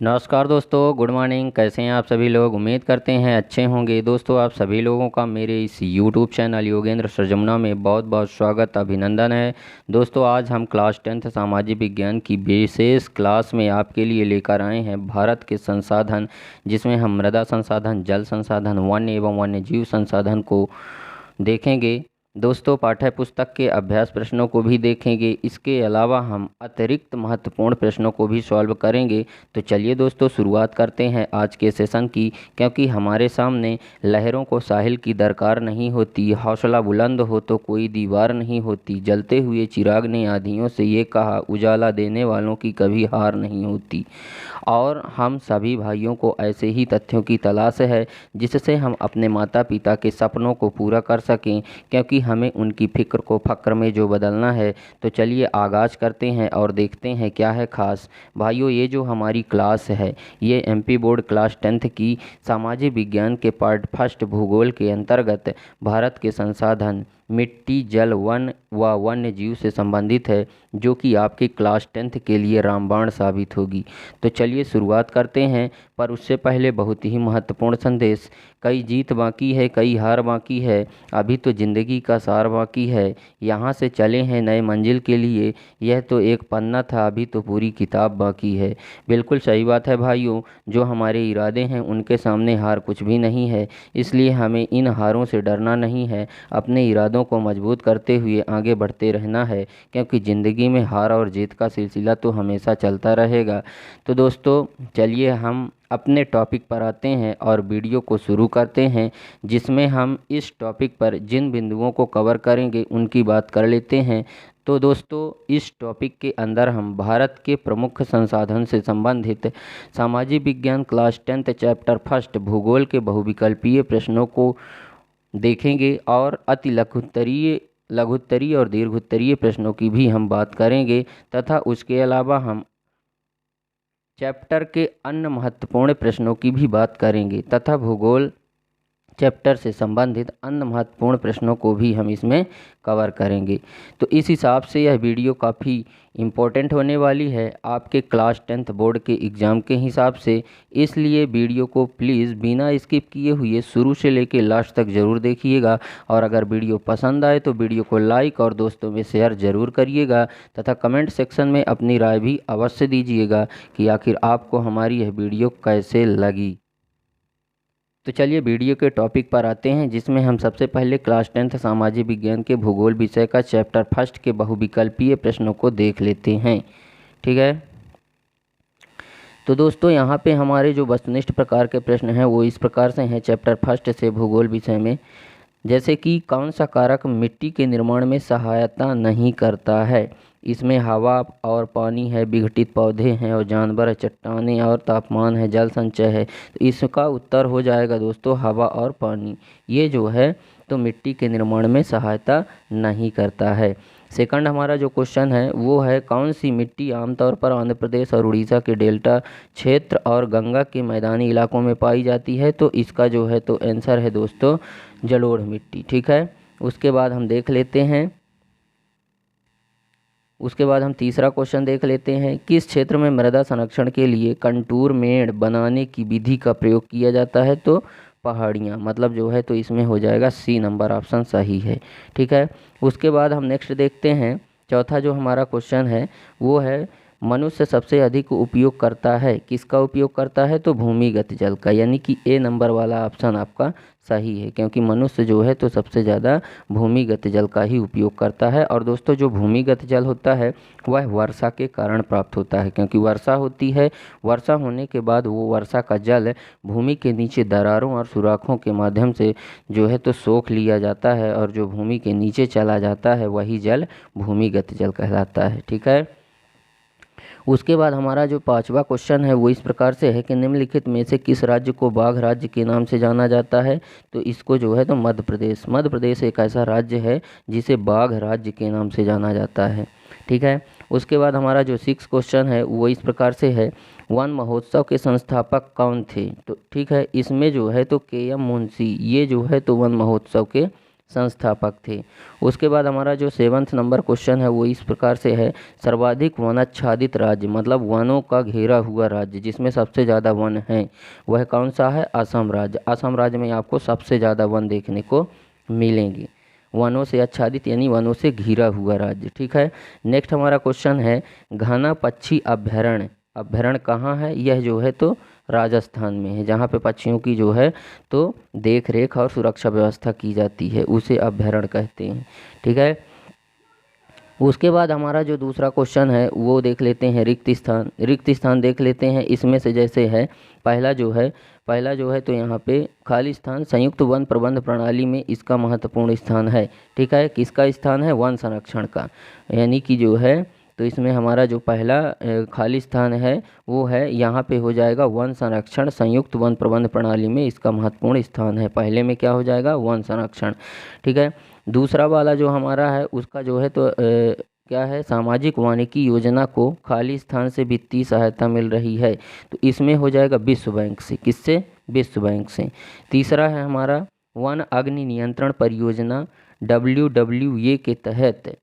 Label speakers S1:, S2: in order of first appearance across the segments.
S1: नमस्कार दोस्तों, good morning. कैसे हैं आप सभी लोग? उम्मीद करते हैं अच्छे होंगे। दोस्तों, आप सभी लोगों का मेरे इस YouTube चैनल योगेंद्र सरजमुना में बहुत बहुत स्वागत, अभिनंदन है। दोस्तों, आज हम क्लास 10th सामाजिक विज्ञान की विशेष क्लास में आपके लिए लेकर आए हैं भारत के संसाधन, जिसमें हम मृदा संसाधन, जल संसाधन, वन्य एवं वन्य जीव संसाधन को देखेंगे। दोस्तों, पाठ्य पुस्तक के अभ्यास प्रश्नों को भी देखेंगे। इसके अलावा हम अतिरिक्त महत्वपूर्ण प्रश्नों को भी सॉल्व करेंगे। तो चलिए दोस्तों, शुरुआत करते हैं आज के सेशन की। क्योंकि हमारे सामने लहरों को साहिल की दरकार नहीं होती, हौसला बुलंद हो तो कोई दीवार नहीं होती, जलते हुए चिराग ने आंधियों से ये कहा, उजाला देने वालों की कभी हार नहीं होती। और हम सभी भाइयों को ऐसे ही तथ्यों की तलाश है जिससे हम अपने माता पिता के सपनों को पूरा कर सकें, क्योंकि हमें उनकी फ़िक्र को फ़क्र में जो बदलना है। तो चलिए आगाज़ करते हैं और देखते हैं क्या है ख़ास। भाइयों, ये जो हमारी क्लास है ये MP बोर्ड क्लास 10th की सामाजिक विज्ञान के पार्ट फर्स्ट भूगोल के अंतर्गत भारत के संसाधन, मिट्टी, जल, वन व वन्य जीव से संबंधित है, जो कि आपके क्लास 10th के लिए रामबाण साबित होगी। तो चलिए शुरुआत करते हैं। पर उससे पहले बहुत ही महत्वपूर्ण संदेश। कई जीत बाकी है, कई हार बाकी है, अभी तो ज़िंदगी का सार बाकी है। यहाँ से चले हैं नए मंजिल के लिए, यह तो एक पन्ना था, अभी तो पूरी किताब बाकी है। बिल्कुल सही बात है भाइयों, जो हमारे इरादे हैं उनके सामने हार कुछ भी नहीं है। इसलिए हमें इन हारों से डरना नहीं है, अपने इरादों को मजबूत करते हुए आगे बढ़ते रहना है, क्योंकि ज़िंदगी में हार और जीत का सिलसिला तो हमेशा चलता रहेगा। तो दोस्तों, चलिए हम अपने टॉपिक पर आते हैं और वीडियो को शुरू करते हैं, जिसमें हम इस टॉपिक पर जिन बिंदुओं को कवर करेंगे उनकी बात कर लेते हैं। तो दोस्तों, इस टॉपिक के अंदर हम भारत के प्रमुख संसाधन से संबंधित सामाजिक विज्ञान क्लास 10th चैप्टर फर्स्ट भूगोल के बहुविकल्पीय प्रश्नों को देखेंगे और अति लघुत्तरीय और दीर्घोत्तरीय प्रश्नों की भी हम बात करेंगे, तथा उसके अलावा हम चैप्टर के अन्य महत्वपूर्ण प्रश्नों की भी बात करेंगे, तथा भूगोल चैप्टर से संबंधित अन्य महत्वपूर्ण प्रश्नों को भी हम इसमें कवर करेंगे। तो इस हिसाब से यह वीडियो काफ़ी इम्पोर्टेंट होने वाली है आपके क्लास 10th बोर्ड के एग्ज़ाम के हिसाब से। इसलिए वीडियो को प्लीज़ बिना स्किप किए हुए शुरू से लेकर लास्ट तक ज़रूर देखिएगा। और अगर वीडियो पसंद आए तो वीडियो को लाइक और दोस्तों में शेयर ज़रूर करिएगा, तथा कमेंट सेक्शन में अपनी राय भी अवश्य दीजिएगा कि आखिर आपको हमारी यह वीडियो कैसे लगी। तो चलिए वीडियो के टॉपिक पर आते हैं, जिसमें हम सबसे पहले क्लास 10th सामाजिक विज्ञान के भूगोल विषय का चैप्टर फर्स्ट के बहुविकल्पीय प्रश्नों को देख लेते हैं। ठीक है। तो दोस्तों, यहाँ पे हमारे जो वस्तुनिष्ठ प्रकार के प्रश्न हैं वो इस प्रकार से हैं चैप्टर फर्स्ट से भूगोल विषय में। जैसे कि कौन सा कारक मिट्टी के निर्माण में सहायता नहीं करता है? इसमें हवा और पानी है, विघटित पौधे हैं और जानवर है, चट्टानें और तापमान है, जल संचय है। तो इसका उत्तर हो जाएगा दोस्तों हवा और पानी। ये जो है तो मिट्टी के निर्माण में सहायता नहीं करता है। सेकंड हमारा जो क्वेश्चन है वो है, कौन सी मिट्टी आमतौर पर आंध्र प्रदेश और उड़ीसा के डेल्टा क्षेत्र और गंगा के मैदानी इलाकों में पाई जाती है? तो इसका जो है तो आंसर है दोस्तों जलोढ़ मिट्टी। ठीक है। उसके बाद हम देख लेते हैं, उसके बाद हम तीसरा क्वेश्चन देख लेते हैं, किस क्षेत्र में मृदा संरक्षण के लिए कंटूर मेड़ बनाने की विधि का प्रयोग किया जाता है? तो पहाड़ियाँ, मतलब जो है तो इसमें हो जाएगा C नंबर ऑप्शन सही है। ठीक है। उसके बाद हम नेक्स्ट देखते हैं, चौथा जो हमारा क्वेश्चन है वो है, मनुष्य सबसे अधिक उपयोग करता है, किसका उपयोग करता है? तो भूमिगत जल का, यानी कि A नंबर वाला ऑप्शन आपका सही है, क्योंकि मनुष्य जो है तो सबसे ज़्यादा भूमिगत जल का ही उपयोग करता है। और दोस्तों, जो भूमिगत जल होता है वह वर्षा के कारण प्राप्त होता है, क्योंकि वर्षा होती है, वर्षा होने के बाद वो वर्षा का जल भूमि के नीचे दरारों और सुराखों के माध्यम से जो है तो सोख लिया जाता है, और जो भूमि के नीचे चला जाता है वही जल भूमिगत जल कहलाता है। ठीक है। उसके बाद हमारा जो पांचवा क्वेश्चन है वो इस प्रकार से है कि निम्नलिखित में से किस राज्य को बाघ राज्य के नाम से जाना जाता है? तो इसको जो है तो मध्य प्रदेश एक ऐसा राज्य है जिसे बाघ राज्य के नाम से जाना जाता है। ठीक है। उसके बाद हमारा जो 6 क्वेश्चन है वो इस प्रकार से है, वन महोत्सव के संस्थापक कौन थे? तो ठीक है, इसमें जो है तो KM मुंशी ये जो है तो वन महोत्सव के संस्थापक थे। उसके बाद हमारा जो 7वां नंबर क्वेश्चन है वो इस प्रकार से है, सर्वाधिक वनाच्छादित राज्य मतलब वनों का घेरा हुआ राज्य जिसमें सबसे ज़्यादा वन हैं वह कौन सा है? असम राज्य। असम राज्य में आपको सबसे ज़्यादा वन देखने को मिलेंगे, वनों से आच्छादित यानी वनों से घिरा हुआ राज्य। ठीक है, नेक्स्ट हमारा क्वेश्चन है, घना पक्षी अभ्यारण्य, अभ्यारण्य कहाँ है? यह जो है तो राजस्थान में है, जहाँ पे पक्षियों की जो है तो देख रेख और सुरक्षा व्यवस्था की जाती है, उसे अभ्यारण्य कहते हैं। ठीक है, उसके बाद हमारा जो दूसरा क्वेश्चन है वो देख लेते हैं, रिक्त स्थान। रिक्त स्थान देख लेते हैं, इसमें से जैसे है पहला जो है तो यहाँ पे खाली स्थान, संयुक्त वन प्रबंध प्रणाली में इसका महत्वपूर्ण स्थान है। ठीक है, किसका स्थान है? वन संरक्षण का, यानी कि जो है तो इसमें हमारा जो पहला खाली स्थान है वो है यहाँ पे हो जाएगा वन संरक्षण, संयुक्त वन प्रबंध प्रणाली में इसका महत्वपूर्ण स्थान है। पहले में क्या हो जाएगा? वन संरक्षण। ठीक है, दूसरा वाला जो हमारा है उसका जो है तो क्या है? सामाजिक वानिकी योजना को खाली स्थान से वित्तीय सहायता मिल रही है, तो इसमें हो जाएगा विश्व बैंक से। किससे? विश्व बैंक से। तीसरा है हमारा वन अग्नि नियंत्रण परियोजना WWA के तहत,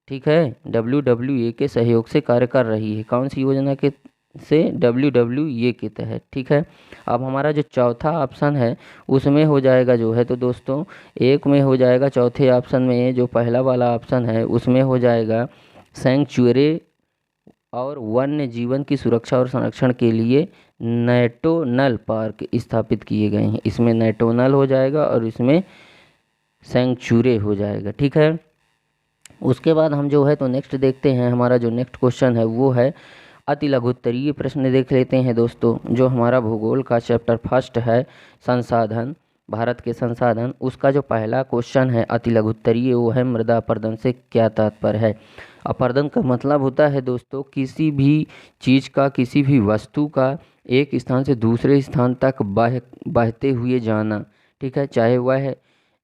S1: ठीक है, WWA के सहयोग से कार्य कर रही है। कौन सी योजना के से? WWA के तहत। ठीक है, अब हमारा जो चौथा ऑप्शन है उसमें हो जाएगा जो है तो दोस्तों, एक में हो जाएगा, चौथे ऑप्शन में जो पहला वाला ऑप्शन है उसमें हो जाएगा सैंक्चुअरी और वन्य जीवन की सुरक्षा और संरक्षण के लिए नेशनल पार्क स्थापित किए गए हैं। इसमें नेशनल हो जाएगा और इसमें सैंक्चुअरी हो जाएगा। ठीक है, उसके बाद हम जो है तो नेक्स्ट देखते हैं, हमारा जो नेक्स्ट क्वेश्चन है वो है अति लघुत्तरीय प्रश्न देख लेते हैं दोस्तों। जो हमारा भूगोल का चैप्टर फर्स्ट है, संसाधन, भारत के संसाधन, उसका जो पहला क्वेश्चन है अति लघुत्तरीय वो है मृदा अपरदन से क्या तात्पर्य है? अपरदन का मतलब होता है दोस्तों किसी भी चीज़ का, किसी भी वस्तु का एक स्थान से दूसरे स्थान तक बहते हुए जाना। ठीक है, चाहे वह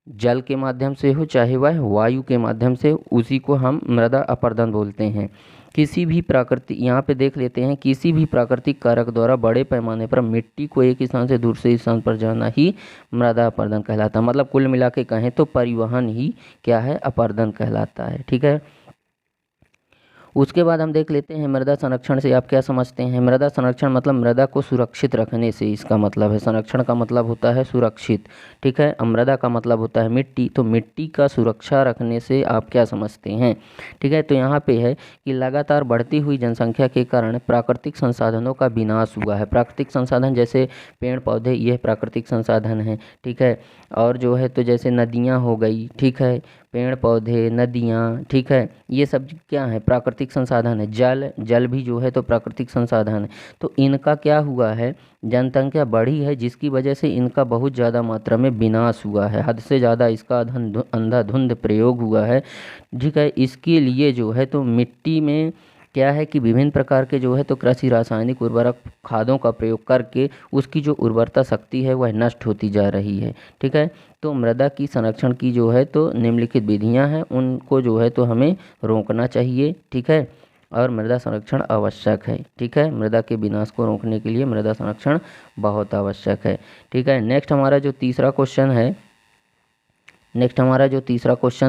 S1: जल के माध्यम से हो चाहे वह वायु के माध्यम से, उसी को हम मृदा अपरदन बोलते हैं। किसी भी प्राकृतिक, यहाँ पे देख लेते हैं, किसी भी प्राकृतिक कारक द्वारा बड़े पैमाने पर मिट्टी को एक स्थान से दूसरे स्थान पर जाना ही मृदा अपरदन कहलाता है। मतलब कुल मिला के कहें तो परिवहन ही क्या है? अपरदन कहलाता है। ठीक है, उसके बाद हम देख लेते हैं मृदा संरक्षण से आप क्या समझते हैं? मृदा संरक्षण मतलब मृदा को सुरक्षित रखने से इसका मतलब है। संरक्षण का मतलब होता है सुरक्षित। ठीक है, मृदा का मतलब होता है मिट्टी, तो मिट्टी का सुरक्षा रखने से आप क्या समझते हैं? ठीक है, तो यहाँ पे है कि लगातार बढ़ती हुई जनसंख्या के कारण प्राकृतिक संसाधनों का विनाश हुआ है। प्राकृतिक संसाधन जैसे पेड़ पौधे, यह प्राकृतिक संसाधन है। ठीक है, और जो है तो जैसे नदियाँ हो गई, ठीक है, पेड़ पौधे, नदियाँ, ठीक है, ये सब क्या है? प्राकृतिक संसाधन है। जल भी जो है तो प्राकृतिक संसाधन है। तो इनका क्या हुआ है? जनसंख्या बढ़ी है जिसकी वजह से इनका बहुत ज़्यादा मात्रा में विनाश हुआ है, हद से ज़्यादा इसका अंधाधुंध प्रयोग हुआ है। ठीक है, इसके लिए जो है तो मिट्टी में क्या है कि विभिन्न प्रकार के जो है तो कृषि रासायनिक उर्वरक खादों का प्रयोग करके उसकी जो उर्वरता शक्ति है वह नष्ट होती जा रही है। ठीक है, तो मृदा की संरक्षण की जो है तो निम्नलिखित विधियां हैं, उनको जो है तो हमें रोकना चाहिए। ठीक है, और मृदा संरक्षण आवश्यक है। ठीक है, मृदा के विनाश को रोकने के लिए मृदा संरक्षण बहुत आवश्यक है। ठीक है, नेक्स्ट हमारा जो तीसरा क्वेश्चन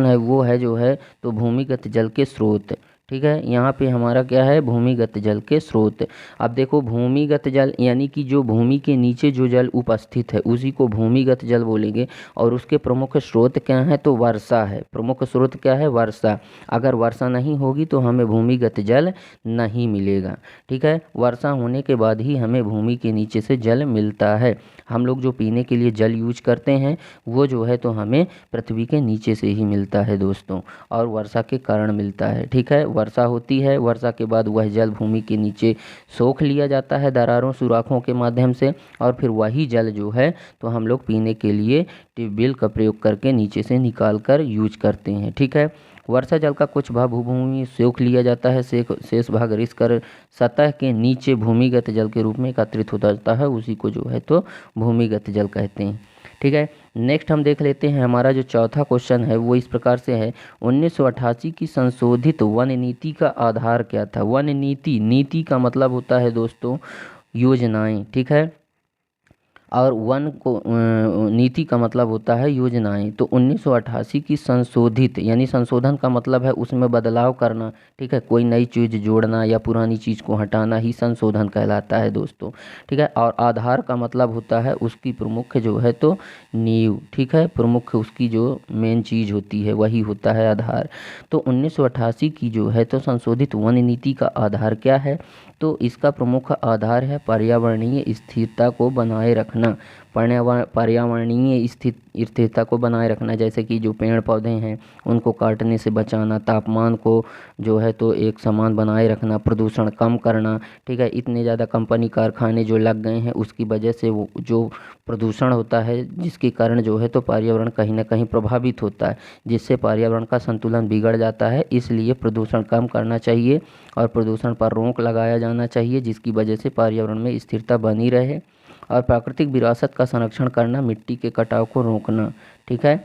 S1: है वो है जो है तो भूमिगत जल के स्रोत। ठीक है, यहाँ पे हमारा क्या है? भूमिगत जल के स्रोत। अब देखो, भूमिगत जल यानी कि जो भूमि के नीचे जो जल उपस्थित है उसी को भूमिगत जल बोलेंगे। और उसके प्रमुख स्रोत क्या है? तो वर्षा है। प्रमुख स्रोत क्या है? वर्षा। अगर वर्षा नहीं होगी तो हमें भूमिगत जल नहीं मिलेगा। ठीक है, वर्षा होने के बाद ही हमें भूमि के नीचे से जल मिलता है। हम लोग जो पीने के लिए जल यूज करते हैं वो जो है तो हमें पृथ्वी के नीचे से ही मिलता है दोस्तों, और वर्षा के कारण मिलता है। ठीक है, वर्षा होती है, वर्षा के बाद वह जल भूमि के नीचे सोख लिया जाता है दरारों सुराखों के माध्यम से, और फिर वही जल जो है तो हम लोग पीने के लिए ट्यूबवेल का प्रयोग करके नीचे से निकाल कर यूज करते हैं। ठीक है, वर्षा जल का कुछ भाग भूमि सोख लिया जाता है, शेष भाग रिस कर सतह के नीचे भूमिगत जल के रूप में एकत्रित हो जाता है, उसी को जो है तो भूमिगत जल कहते हैं। ठीक है, नेक्स्ट हम देख लेते हैं, हमारा जो चौथा क्वेश्चन है वो इस प्रकार से है, 1988 की संशोधित वन नीति का आधार क्या था? वन नीति, नीति का मतलब होता है दोस्तों योजनाएं। ठीक है, और वन को नीति का मतलब होता है योजनाएं। तो 1988 की संशोधित, यानी संशोधन का मतलब है उसमें बदलाव करना, ठीक है, कोई नई चीज़ जोड़ना या पुरानी चीज़ को हटाना ही संशोधन कहलाता है दोस्तों, ठीक है। और आधार का मतलब होता है उसकी प्रमुख जो है तो नींव, ठीक है, प्रमुख उसकी जो मेन चीज़ होती है वही होता है आधार। तो 1988 की जो है तो संशोधित वन नीति का आधार क्या है? तो इसका प्रमुख आधार है पर्यावरणीय स्थिरता को बनाए रखना। पर्यावरणीय स्थिरता को बनाए रखना, जैसे कि जो पेड़ पौधे हैं उनको काटने से बचाना, तापमान को जो है तो एक समान बनाए रखना, प्रदूषण कम करना, ठीक है। इतने ज़्यादा कंपनी कारखाने जो लग गए हैं उसकी वजह से वो जो प्रदूषण होता है जिसके कारण जो है तो पर्यावरण कहीं ना कहीं प्रभावित होता है, जिससे पर्यावरण का संतुलन बिगड़ जाता है। इसलिए प्रदूषण कम करना चाहिए और प्रदूषण पर रोक लगाया जाना चाहिए, जिसकी वजह से पर्यावरण में स्थिरता बनी रहे। और प्राकृतिक विरासत का संरक्षण करना, मिट्टी के कटाव को रोकना, ठीक है।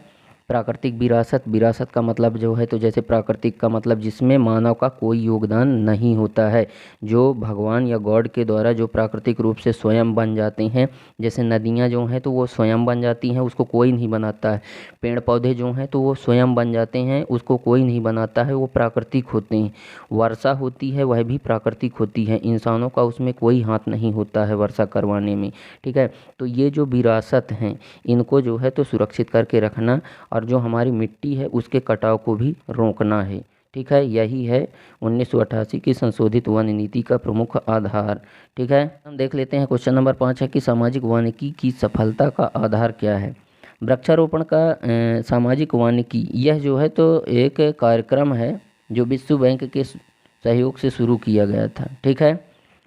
S1: प्राकृतिक विरासत, विरासत का मतलब जो है तो जैसे प्राकृतिक का मतलब जिसमें मानव का कोई योगदान नहीं होता है, जो भगवान या गॉड के द्वारा जो प्राकृतिक रूप से स्वयं बन जाते हैं, जैसे नदियाँ जो हैं तो वो स्वयं बन जाती हैं, उसको कोई नहीं बनाता है। पेड़ पौधे जो हैं तो वो स्वयं बन जाते हैं, उसको कोई नहीं बनाता है, वो प्राकृतिक होते हैं। वर्षा होती है वह भी प्राकृतिक होती है, इंसानों का उसमें कोई हाथ नहीं होता है वर्षा करवाने में, ठीक है। तो ये जो विरासत हैं इनको जो है तो सुरक्षित करके रखना और जो हमारी मिट्टी है उसके कटाव को भी रोकना है, ठीक है। यही है 1988 की संशोधित वन नीति का प्रमुख आधार, ठीक है। हम देख लेते हैं क्वेश्चन नंबर 5 है कि सामाजिक वानिकी की सफलता का आधार क्या है? वृक्षारोपण का सामाजिक वानिकी, यह जो है तो एक कार्यक्रम है जो विश्व बैंक के सहयोग से शुरू किया गया था, ठीक है।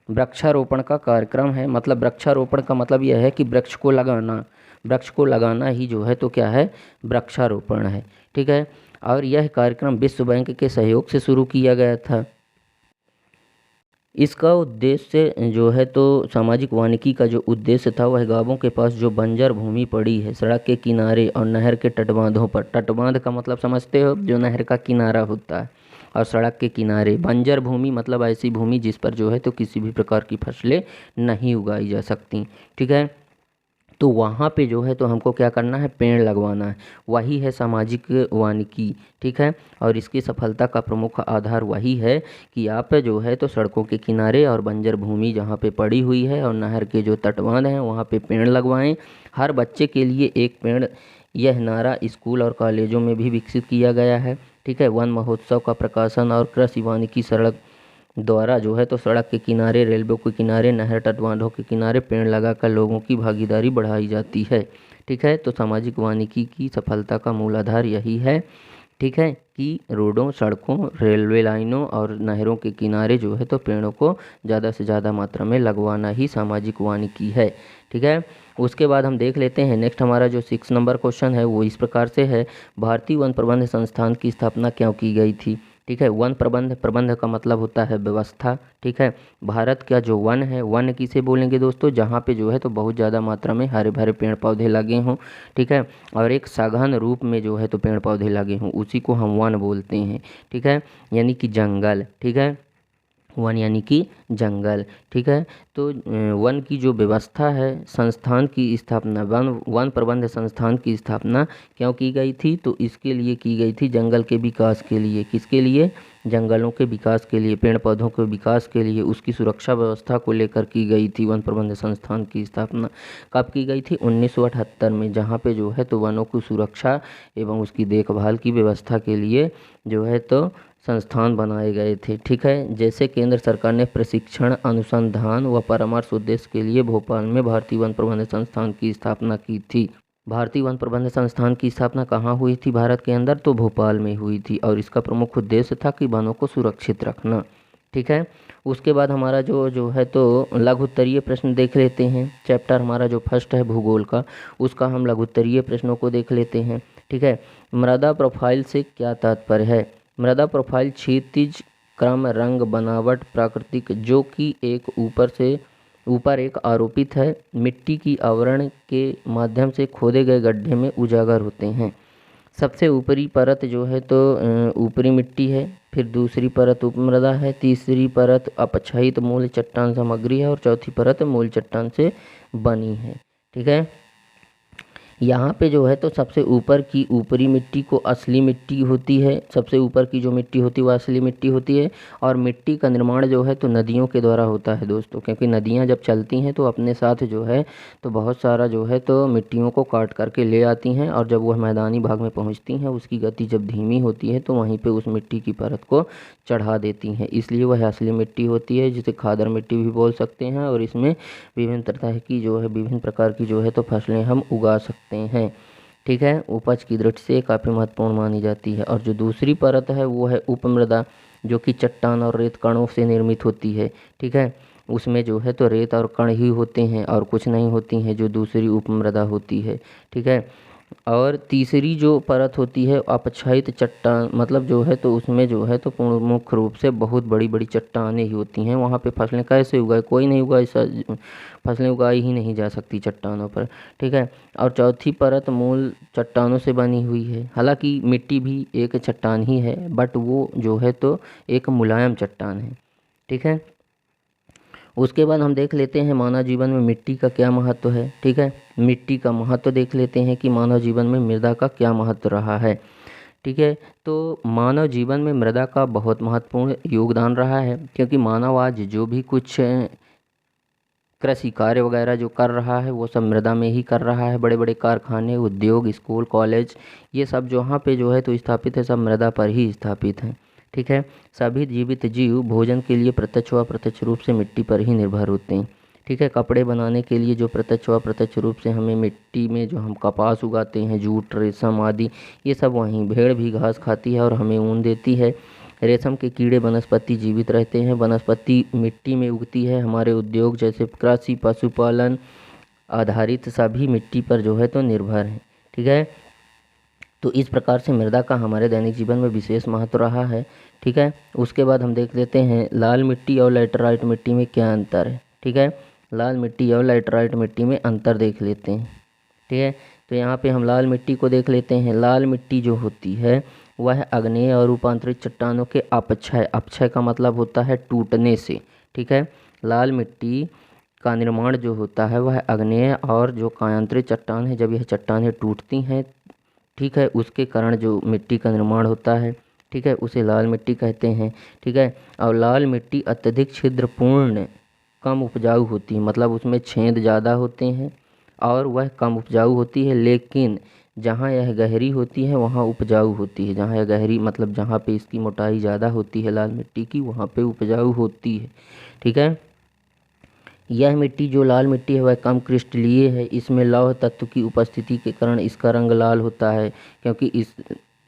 S1: वृक्षारोपण का कार्यक्रम है, मतलब वृक्षारोपण का मतलब यह है कि वृक्ष को लगाना, वृक्ष को लगाना ही जो है तो क्या है, वृक्षारोपण है, ठीक है। और यह कार्यक्रम विश्व बैंक के सहयोग से शुरू किया गया था। इसका उद्देश्य जो है तो सामाजिक वानिकी का जो उद्देश्य था वह गांवों के पास जो बंजर भूमि पड़ी है, सड़क के किनारे और नहर के तटबांधों पर, तटबांध का मतलब समझते हो, जो नहर का किनारा होता है, और सड़क के किनारे। बंजर भूमि मतलब ऐसी भूमि जिस पर जो है तो किसी भी प्रकार की फसलें नहीं उगाई जा सकती, ठीक है। तो वहाँ पे जो है तो हमको क्या करना है, पेड़ लगवाना है, वही है सामाजिक वानिकी, ठीक है। और इसकी सफलता का प्रमुख आधार वही है कि आप जो है तो सड़कों के किनारे और बंजर भूमि जहाँ पे पड़ी हुई है और नहर के जो तटबांध हैं वहाँ पे पेड़ लगवाएं, हर बच्चे के लिए एक पेड़। यह नारा स्कूल और कॉलेजों में भी विकसित किया गया है, ठीक है। वन महोत्सव का प्रकाशन और कृषि वानिकी सड़क द्वारा जो है तो सड़क के किनारे, रेलवे के किनारे, नहर तटबांधों के किनारे पेड़ लगाकर लोगों की भागीदारी बढ़ाई जाती है, ठीक है। तो सामाजिक वानिकी की सफलता का मूल आधार यही है, ठीक है, कि रोडों, सड़कों, रेलवे लाइनों और नहरों के किनारे जो है तो पेड़ों को ज़्यादा से ज़्यादा मात्रा में लगवाना ही सामाजिक वानिकी है, ठीक है। उसके बाद हम देख लेते हैं नेक्स्ट, हमारा जो 6 नंबर क्वेश्चन है वो इस प्रकार से है, भारतीय वन प्रबंध संस्थान की स्थापना क्यों की गई थी? ठीक है। वन प्रबंध, प्रबंध का मतलब होता है व्यवस्था, ठीक है। भारत का जो वन है, वन किसे बोलेंगे दोस्तों, जहाँ पे जो है तो बहुत ज़्यादा मात्रा में हरे भरे पेड़ पौधे लगे हों, ठीक है, और एक सघन रूप में जो है तो पेड़ पौधे लगे हों, उसी को हम वन बोलते हैं, ठीक है, यानी कि जंगल, ठीक है। वन यानी कि जंगल, ठीक है। तो वन की जो व्यवस्था है, संस्थान की स्थापना, वन प्रबंध संस्थान की स्थापना क्यों की गई थी? तो इसके लिए की गई थी, जंगल के विकास के लिए। किसके लिए? जंगलों के विकास के लिए, पेड़ पौधों के विकास के लिए, उसकी सुरक्षा व्यवस्था को लेकर की गई थी वन प्रबंध संस्थान की स्थापना। कब की गई थी? 1978 में, जहाँ पे जो है तो वनों की सुरक्षा एवं उसकी देखभाल की व्यवस्था के लिए जो है तो संस्थान बनाए गए थे, ठीक है। जैसे केंद्र सरकार ने प्रशिक्षण, अनुसंधान व परामर्श उद्देश्य के लिए भोपाल में भारतीय वन प्रबंध संस्थान की स्थापना की थी। भारतीय वन प्रबंध संस्थान की स्थापना कहाँ हुई थी भारत के अंदर? तो भोपाल में हुई थी, और इसका प्रमुख उद्देश्य था कि वनों को सुरक्षित रखना, ठीक है। उसके बाद हमारा जो है तो लघु उत्तरीय प्रश्न देख लेते हैं। चैप्टर हमारा जो फर्स्ट है भूगोल का, उसका हम लघु उत्तरीय प्रश्नों को देख लेते हैं, ठीक है। मृदा प्रोफाइल से क्या तात्पर्य है? मृदा प्रोफाइल क्षैतिज क्रम, रंग, बनावट, प्राकृतिक, जो कि एक ऊपर एक आरोपित है, मिट्टी की आवरण के माध्यम से खोदे गए गड्ढे में उजागर होते हैं। सबसे ऊपरी परत जो है तो ऊपरी मिट्टी है, फिर दूसरी परत उपमृदा है, तीसरी परत अपक्षयित मूल चट्टान सामग्री है, और चौथी परत मूल चट्टान से बनी है, ठीक है। यहाँ पे जो है तो सबसे ऊपर की ऊपरी मिट्टी को असली मिट्टी होती है, सबसे ऊपर की जो मिट्टी होती है वो असली मिट्टी होती है। और मिट्टी का निर्माण जो है तो नदियों के द्वारा होता है दोस्तों, क्योंकि नदियाँ जब चलती हैं तो अपने साथ जो है तो बहुत सारा जो है तो मिट्टियों को काट करके ले आती हैं, और जब वह मैदानी भाग में पहुँचती हैं उसकी गति जब धीमी होती है तो वहीं पर उस मिट्टी की परत को चढ़ा देती हैं, इसलिए वह असली मिट्टी होती है, जिसे खादर मिट्टी भी बोल सकते हैं। और इसमें विभिन्न तरह की जो है विभिन्न प्रकार की जो है तो फसलें हम उगा सकते हैं। ठीक है, उपज की दृष्टि से काफ़ी महत्वपूर्ण मानी जाती है। और जो दूसरी परत है वो है उपमृदा, जो कि चट्टान और रेत कणों से निर्मित होती है। ठीक है, उसमें जो है तो रेत और कण ही होते हैं और कुछ नहीं होती हैं, जो दूसरी उपमृदा होती है। ठीक है, और तीसरी जो परत होती है अपक्षयित चट्टान, मतलब जो है तो उसमें जो है तो पूर्ण मुख्य रूप से बहुत बड़ी बड़ी चट्टानें ही होती हैं। वहाँ पे फसलें कैसे उगाए, कोई नहीं उगाए, फसलें उगाई ही नहीं जा सकती चट्टानों पर। ठीक है, और चौथी परत मूल चट्टानों से बनी हुई है। हालांकि मिट्टी भी एक चट्टान ही है, बट वो जो है तो एक मुलायम चट्टान है। ठीक है, उसके बाद हम देख लेते हैं मानव जीवन में मिट्टी का क्या महत्व है। ठीक है, मिट्टी का महत्व देख लेते हैं कि मानव जीवन में मृदा का क्या महत्व रहा है। ठीक है, तो मानव जीवन में मृदा का बहुत महत्वपूर्ण योगदान रहा है, क्योंकि मानव आज जो भी कुछ कृषि कार्य वगैरह जो कर रहा है वो सब मृदा में ही कर रहा है। बड़े बड़े कारखाने, उद्योग, स्कूल, कॉलेज, ये सब जहाँ पे जो है तो स्थापित है, सब मृदा पर ही स्थापित हैं। ठीक है, सभी जीवित जीव भोजन के लिए प्रत्यक्ष व अप्रत्यक्ष रूप से मिट्टी पर ही निर्भर होते हैं। ठीक है, कपड़े बनाने के लिए जो प्रत्यक्ष व अप्रत्यक्ष रूप से हमें मिट्टी में जो हम कपास उगाते हैं, जूट, रेशम आदि, ये सब वहीं भेड़ भी घास खाती है और हमें ऊन देती है। रेशम के कीड़े वनस्पति जीवित रहते हैं, वनस्पति मिट्टी में उगती है। हमारे उद्योग जैसे कृषि, पशुपालन आधारित सभी मिट्टी पर जो है तो निर्भर हैं। ठीक है, तो इस प्रकार से मृदा का हमारे दैनिक जीवन में विशेष महत्व रहा है। ठीक है, उसके बाद हम देख लेते हैं लाल मिट्टी और लैटेराइट मिट्टी में क्या अंतर है। ठीक है, लाल मिट्टी और लैटेराइट मिट्टी में अंतर देख लेते हैं। ठीक है, तो यहाँ पे हम लाल मिट्टी को देख लेते हैं। लाल मिट्टी जो होती है वह आग्नेय और रूपांतरित चट्टानों के अपक्षय, अपक्षय का मतलब होता है टूटने से। ठीक है, लाल मिट्टी का निर्माण जो होता है वह आग्नेय और जो कायांतरित चट्टान है, जब यह चट्टानें टूटती हैं, ठीक है, उसके कारण जो मिट्टी का निर्माण होता है, ठीक है, उसे लाल मिट्टी कहते हैं। ठीक है, और लाल मिट्टी अत्यधिक छिद्रपूर्ण, कम उपजाऊ होती है, मतलब उसमें छेद ज़्यादा होते हैं और वह कम उपजाऊ होती है। लेकिन जहाँ यह गहरी होती है वहाँ उपजाऊ होती है। जहाँ यह गहरी मतलब जहाँ पे इसकी मोटाई ज़्यादा होती है लाल मिट्टी की, वहाँ पे उपजाऊ होती है। ठीक है, यह मिट्टी जो लाल मिट्टी है वह कम क्रिस्टलीय है। इसमें लौह तत्व की उपस्थिति के कारण इसका रंग लाल होता है, क्योंकि इस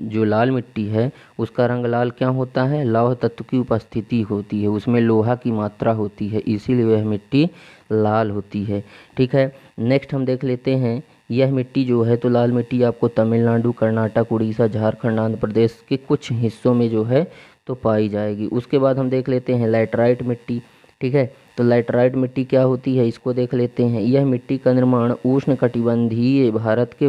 S1: जो लाल मिट्टी है उसका रंग लाल क्या होता है, लौह तत्व की उपस्थिति होती है, उसमें लोहा की मात्रा होती है, इसीलिए वह मिट्टी लाल होती है। ठीक है, नेक्स्ट हम देख लेते हैं, यह मिट्टी जो है तो लाल मिट्टी आपको तमिलनाडु, कर्नाटक, उड़ीसा, झारखंड, आंध्र प्रदेश के कुछ हिस्सों में जो है तो पाई जाएगी। उसके बाद हम देख लेते हैं लैटेराइट मिट्टी। ठीक है, तो लैटेराइट मिट्टी क्या होती है इसको देख लेते हैं। यह मिट्टी का निर्माण उष्णकटिबंधीय भारत के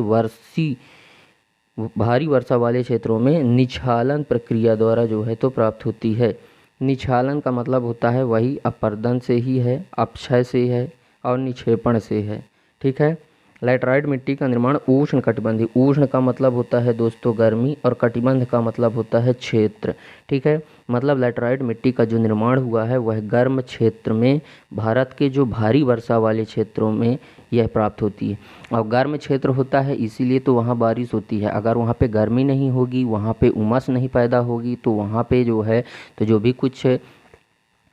S1: भारी वर्षा वाले क्षेत्रों में निछालन प्रक्रिया द्वारा जो है तो प्राप्त होती है। निछालन का मतलब होता है वही अपर्दन से ही है, अपक्षय से है और निक्षेपण से है। ठीक है, लैटेराइट मिट्टी का निर्माण उष्ण कटिबंधीय, उष्ण का मतलब होता है दोस्तों गर्मी और कटिबंध का मतलब होता है क्षेत्र। ठीक है, मतलब लैटेराइट मिट्टी का जो निर्माण हुआ है वह गर्म क्षेत्र में, भारत के जो भारी वर्षा वाले क्षेत्रों में यह प्राप्त होती है। और गर्म क्षेत्र होता है इसीलिए तो वहाँ बारिश होती है। अगर वहाँ पे गर्मी नहीं होगी, वहाँ पे उमस नहीं पैदा होगी, तो वहाँ पे जो है तो जो भी कुछ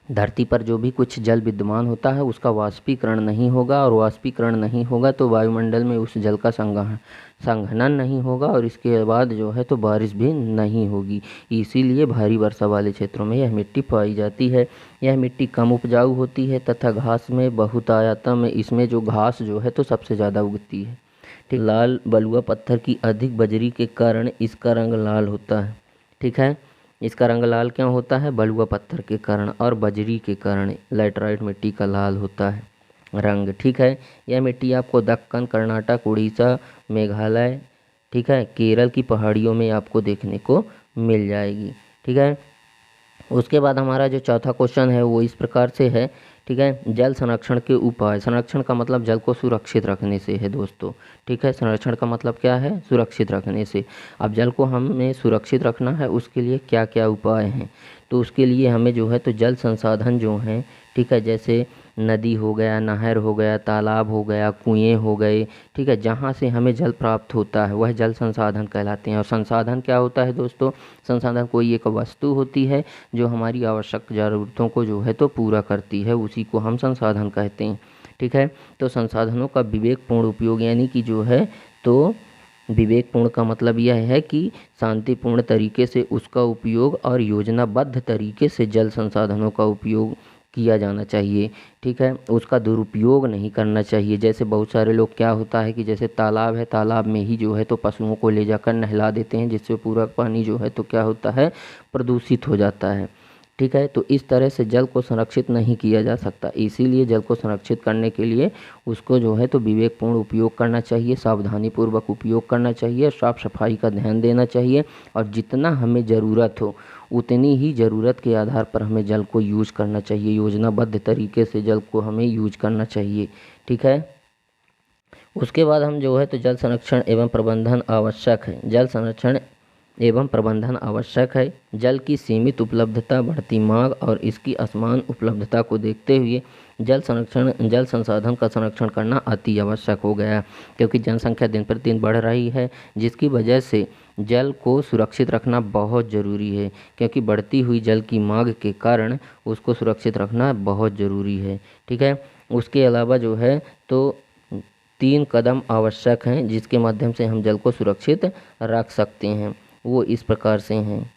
S1: धरती पर जो भी कुछ जल विद्यमान होता है उसका वाष्पीकरण नहीं होगा, और वाष्पीकरण नहीं होगा तो वायुमंडल में उस जल का संघनन नहीं होगा, और इसके बाद जो है तो बारिश भी नहीं होगी। इसीलिए भारी वर्षा वाले क्षेत्रों में यह मिट्टी पाई जाती है। यह मिट्टी कम उपजाऊ होती है तथा घास में बहुतायता में इसमें जो घास जो है तो सबसे ज़्यादा उगती है। ठीक, लाल बलुआ पत्थर की अधिक बजरी के कारण इसका रंग लाल होता है। ठीक है, इसका रंग लाल क्यों होता है, बलुआ पत्थर के कारण और बजरी के कारण लैटेराइट मिट्टी का लाल होता है रंग। ठीक है, यह मिट्टी आपको दक्कन, कर्नाटक, उड़ीसा, मेघालय, ठीक है, केरल की पहाड़ियों में आपको देखने को मिल जाएगी। ठीक है, उसके बाद हमारा जो चौथा क्वेश्चन है वो इस प्रकार से है। ठीक है। जल संरक्षण के उपाय, संरक्षण का मतलब जल को सुरक्षित रखने से है दोस्तों, ठीक है। संरक्षण का मतलब क्या है, सुरक्षित रखने से। अब जल को हमें सुरक्षित रखना है, उसके लिए क्या क्या उपाय हैं, तो उसके लिए हमें जो है तो जल संसाधन जो हैं, ठीक है, जैसे नदी हो गया, नहर हो गया, तालाब हो गया, कुएं हो गए, ठीक है, जहाँ से हमें जल प्राप्त होता है वह जल संसाधन कहलाते हैं। और संसाधन क्या होता है दोस्तों, संसाधन कोई एक वस्तु होती है जो हमारी आवश्यक ज़रूरतों को जो है तो पूरा करती है, उसी को हम संसाधन कहते हैं, ठीक है। तो संसाधनों का विवेकपूर्ण उपयोग, यानी कि जो है तो विवेकपूर्ण का मतलब यह है कि शांतिपूर्ण तरीके से उसका उपयोग और योजनाबद्ध तरीके से जल संसाधनों का उपयोग किया जाना चाहिए, ठीक है। उसका दुरुपयोग नहीं करना चाहिए। जैसे बहुत सारे लोग, क्या होता है कि जैसे तालाब है, तालाब में ही जो है तो पशुओं को ले जाकर नहला देते हैं, जिससे पूरा पानी जो है तो क्या होता है, प्रदूषित हो जाता है, ठीक है। तो इस तरह से जल को संरक्षित नहीं किया जा सकता। इसीलिए जल को संरक्षित करने के लिए उसको जो है तो विवेकपूर्ण उपयोग करना चाहिए, सावधानीपूर्वक उपयोग करना चाहिए, साफ सफाई का ध्यान देना चाहिए, और जितना हमें ज़रूरत हो उतनी ही ज़रूरत के आधार पर हमें जल को यूज करना चाहिए। योजनाबद्ध तरीके से जल को हमें यूज करना चाहिए, ठीक है। उसके बाद हम जो है तो जल संरक्षण एवं प्रबंधन आवश्यक है। जल संरक्षण एवं प्रबंधन आवश्यक है। जल की सीमित उपलब्धता, बढ़ती मांग और इसकी असमान उपलब्धता को देखते हुए जल संसाधन का संरक्षण करना अति आवश्यक हो गया है, क्योंकि जनसंख्या दिन प्रतिदिन बढ़ रही है, जिसकी वजह से जल को सुरक्षित रखना बहुत ज़रूरी है। क्योंकि बढ़ती हुई जल की मांग के कारण उसको सुरक्षित रखना बहुत ज़रूरी है, ठीक है। उसके अलावा जो है तो 3 कदम आवश्यक हैं जिसके माध्यम से हम जल को सुरक्षित रख सकते हैं, वो इस प्रकार से हैं,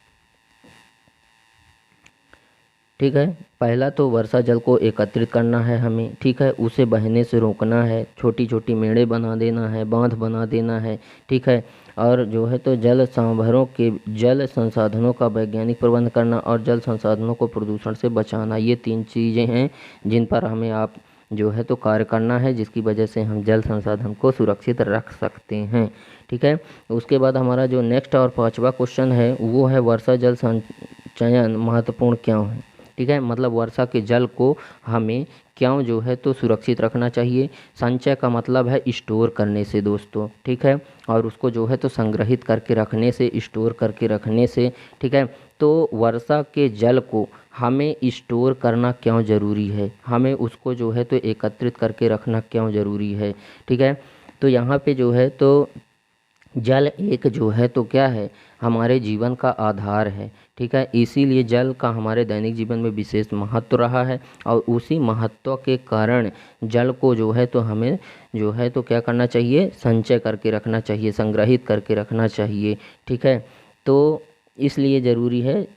S1: ठीक है। पहला तो वर्षा जल को एकत्रित करना है हमें, ठीक है, उसे बहने से रोकना है, छोटी छोटी मेड़े बना देना है, बांध बना देना है, ठीक है। और जो है तो जल सांभरों के जल संसाधनों का वैज्ञानिक प्रबंध करना और जल संसाधनों को प्रदूषण से बचाना, ये 3 चीज़ें हैं जिन पर हमें आप जो है तो कार्य करना है, जिसकी वजह से हम जल संसाधन को सुरक्षित रख सकते हैं, ठीक है। उसके बाद हमारा जो नेक्स्ट और 5वां क्वेश्चन है वो है वर्षा जल संचयन महत्वपूर्ण क्यों है, ठीक है। मतलब वर्षा के जल को हमें क्यों जो है तो सुरक्षित रखना चाहिए। संचय का मतलब है स्टोर करने से दोस्तों, ठीक है, और उसको जो है तो संग्रहित करके रखने से, स्टोर करके रखने से, ठीक है। तो वर्षा के जल को हमें स्टोर करना क्यों ज़रूरी है, हमें उसको जो है तो एकत्रित करके रखना क्यों ज़रूरी है, ठीक है। तो यहाँ पे जो है तो जल एक जो है तो क्या है, हमारे जीवन का आधार है, ठीक है। इसीलिए जल का हमारे दैनिक जीवन में विशेष महत्व रहा है, और उसी महत्व के कारण जल को जो है तो हमें जो है तो क्या करना चाहिए, संचय करके रखना चाहिए, संग्रहित करके रखना चाहिए, ठीक है। तो इसलिए ज़रूरी है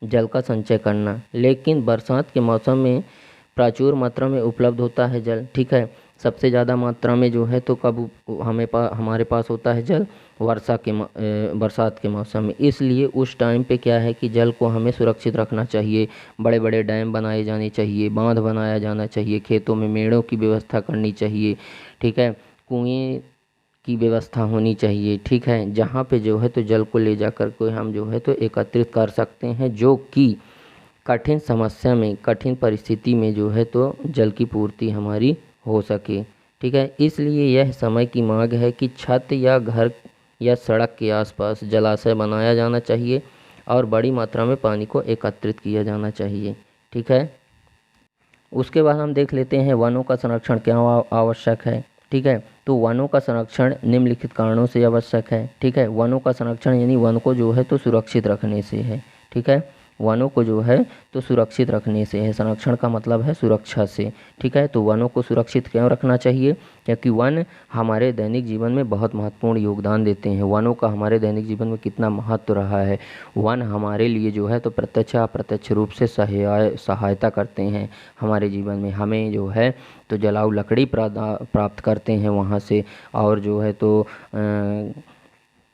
S1: जल का संचय करना। लेकिन बरसात के मौसम में प्रचुर मात्रा में उपलब्ध होता है जल, ठीक है। सबसे ज़्यादा मात्रा में जो है तो कब हमारे पास होता है जल, बरसात के मौसम में। इसलिए उस टाइम पे क्या है कि जल को हमें सुरक्षित रखना चाहिए। बड़े बड़े डैम बनाए जाने चाहिए, बांध बनाया जाना चाहिए, खेतों में मेड़ों की व्यवस्था करनी चाहिए, ठीक है, कुएं की व्यवस्था होनी चाहिए, ठीक है, जहाँ पे जो है तो जल को ले जाकर के हम जो है तो एकत्रित कर सकते हैं, जो कि कठिन समस्या में, कठिन परिस्थिति में जो है तो जल की पूर्ति हमारी हो सके, ठीक है। इसलिए यह समय की मांग है कि छत या घर या सड़क के आसपास जलाशय बनाया जाना चाहिए और बड़ी मात्रा में पानी को एकत्रित किया जाना चाहिए, ठीक है। उसके बाद हम देख लेते हैं वनों का संरक्षण क्यों आवश्यक है, ठीक है। तो वनों का संरक्षण निम्नलिखित कारणों से आवश्यक है, ठीक है। वनों का संरक्षण यानी वन को जो है तो सुरक्षित रखने से है, ठीक है। वनों को जो है तो सुरक्षित रखने से है, संरक्षण का मतलब है सुरक्षा से, ठीक है। तो वनों को सुरक्षित क्यों रखना चाहिए, क्योंकि वन हमारे दैनिक जीवन में बहुत महत्वपूर्ण योगदान देते हैं। वनों का हमारे दैनिक जीवन में कितना महत्व रहा है। वन हमारे लिए जो है तो प्रत्यक्ष अप्रत्यक्ष रूप से सहायता करते हैं हमारे जीवन में। हमें जो है तो जलाऊ लकड़ी प्राप्त करते हैं वहाँ से, और जो है तो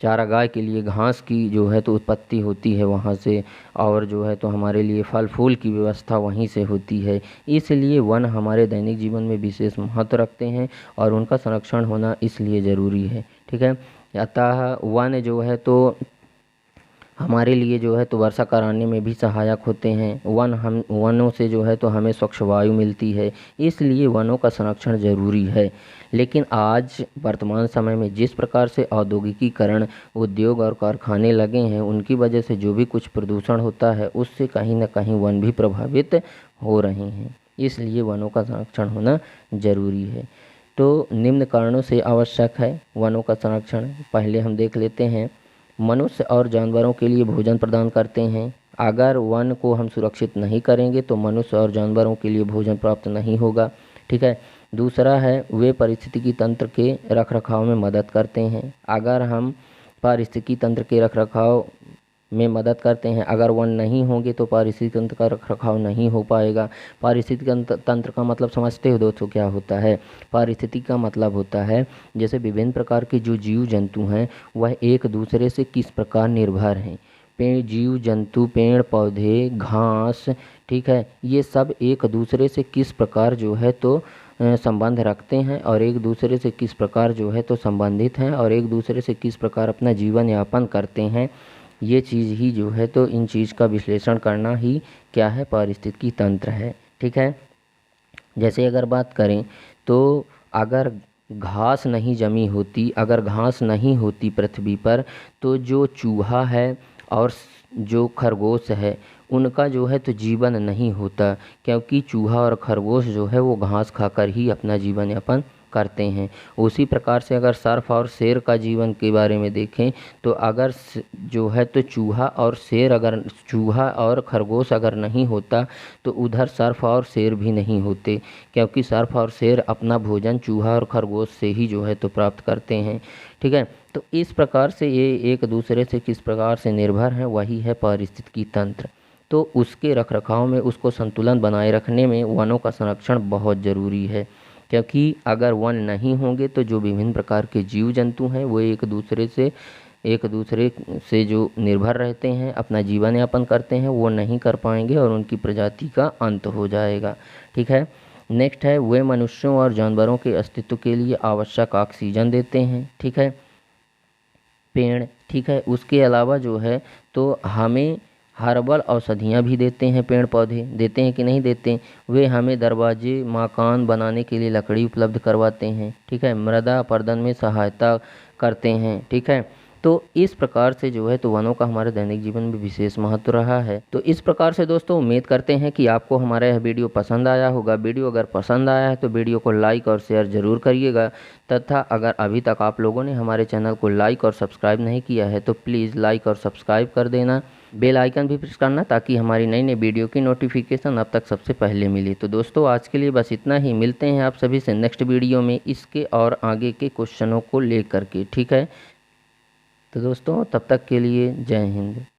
S1: चारागाह के लिए घास की जो है तो उत्पत्ति होती है वहाँ से, और जो है तो हमारे लिए फल फूल की व्यवस्था वहीं से होती है। इसलिए वन हमारे दैनिक जीवन में विशेष महत्व रखते हैं और उनका संरक्षण होना इसलिए ज़रूरी है, ठीक है। अतः वन जो है तो हमारे लिए जो है तो वर्षा कराने में भी सहायक होते हैं। वनों से जो है तो हमें स्वच्छ वायु मिलती है, इसलिए वनों का संरक्षण ज़रूरी है। लेकिन आज वर्तमान समय में जिस प्रकार से औद्योगिकीकरण, उद्योग और कारखाने लगे हैं, उनकी वजह से जो भी कुछ प्रदूषण होता है उससे कहीं ना कहीं वन भी प्रभावित हो रहे हैं, इसलिए वनों का संरक्षण होना ज़रूरी है। तो निम्न कारणों से आवश्यक है वनों का संरक्षण। पहले हम देख लेते हैं। मनुष्य और जानवरों के लिए भोजन प्रदान करते हैं। अगर वन को हम सुरक्षित नहीं करेंगे तो मनुष्य और जानवरों के लिए भोजन प्राप्त नहीं होगा। ठीक है। दूसरा है, वे पारिस्थितिकी तंत्र के रखरखाव में मदद करते हैं। अगर हम पारिस्थितिकी तंत्र के रखरखाव में मदद करते हैं, अगर वन नहीं होंगे तो पारिस्थितिक तंत्र का रखरखाव नहीं हो पाएगा। पारिस्थितिक तंत्र का मतलब समझते हो दोस्तों क्या होता है? पारिस्थितिक का मतलब होता है जैसे विभिन्न प्रकार के जो जीव जंतु हैं वह एक दूसरे से किस प्रकार निर्भर हैं। जीव जंतु, पेड़ पौधे, घास, ठीक है, ये सब एक दूसरे से किस प्रकार जो है तो संबंध रखते हैं और एक दूसरे से किस प्रकार जो है तो संबंधित हैं और एक दूसरे से किस प्रकार अपना जीवन यापन करते हैं, ये चीज़ ही जो है तो इन चीज़ का विश्लेषण करना ही क्या है? पारिस्थितिकी तंत्र है। ठीक है। जैसे अगर बात करें तो अगर घास नहीं जमी होती, अगर घास नहीं होती पृथ्वी पर, तो जो चूहा है और जो खरगोश है उनका जो है तो जीवन नहीं होता, क्योंकि चूहा और खरगोश जो है वो घास खाकर ही अपना जीवन यापन करते हैं। उसी प्रकार से अगर सर्प और शेर का जीवन के बारे में देखें तो अगर जो है तो चूहा और खरगोश अगर नहीं होता तो उधर सर्प और शेर भी नहीं होते, क्योंकि सर्प और शेर अपना भोजन चूहा और खरगोश से ही जो है तो प्राप्त करते हैं। ठीक है। तो इस प्रकार से ये एक दूसरे से किस प्रकार से निर्भर हैं, वही है पारिस्थितिकी तंत्र। तो उसके रखरखाव में, उसको संतुलन बनाए रखने में वनों का संरक्षण बहुत ज़रूरी है, क्योंकि अगर वन नहीं होंगे तो जो विभिन्न प्रकार के जीव जंतु हैं वो एक दूसरे से जो निर्भर रहते हैं, अपना जीवन यापन करते हैं, वो नहीं कर पाएंगे और उनकी प्रजाति का अंत हो जाएगा। ठीक है। नेक्स्ट है, वे मनुष्यों और जानवरों के अस्तित्व के लिए आवश्यक ऑक्सीजन देते हैं। ठीक है, पेड़। ठीक है। उसके अलावा जो है तो हमें हर्बल औषधियाँ भी देते हैं, पेड़ पौधे देते हैं कि नहीं देते? वे हमें दरवाजे, मकान बनाने के लिए लकड़ी उपलब्ध करवाते हैं। ठीक है। मृदा अपरदन में सहायता करते हैं। ठीक है। तो इस प्रकार से जो है तो वनों का हमारे दैनिक जीवन में विशेष महत्व रहा है। तो इस प्रकार से दोस्तों उम्मीद करते हैं कि आपको हमारा यह वीडियो पसंद आया होगा। वीडियो अगर पसंद आया है तो वीडियो को लाइक और शेयर ज़रूर करिएगा, तथा अगर अभी तक आप लोगों ने हमारे चैनल को लाइक और सब्सक्राइब नहीं किया है तो प्लीज़ लाइक और सब्सक्राइब कर देना। बेल आइकन भी प्रेस करना ताकि हमारी नई नई वीडियो की नोटिफिकेशन आप तक सबसे पहले मिले। तो दोस्तों आज के लिए बस इतना ही। मिलते हैं आप सभी से नेक्स्ट वीडियो में इसके और आगे के क्वेश्चनों को लेकर के। ठीक है। तो दोस्तों तब तक के लिए जय हिंद।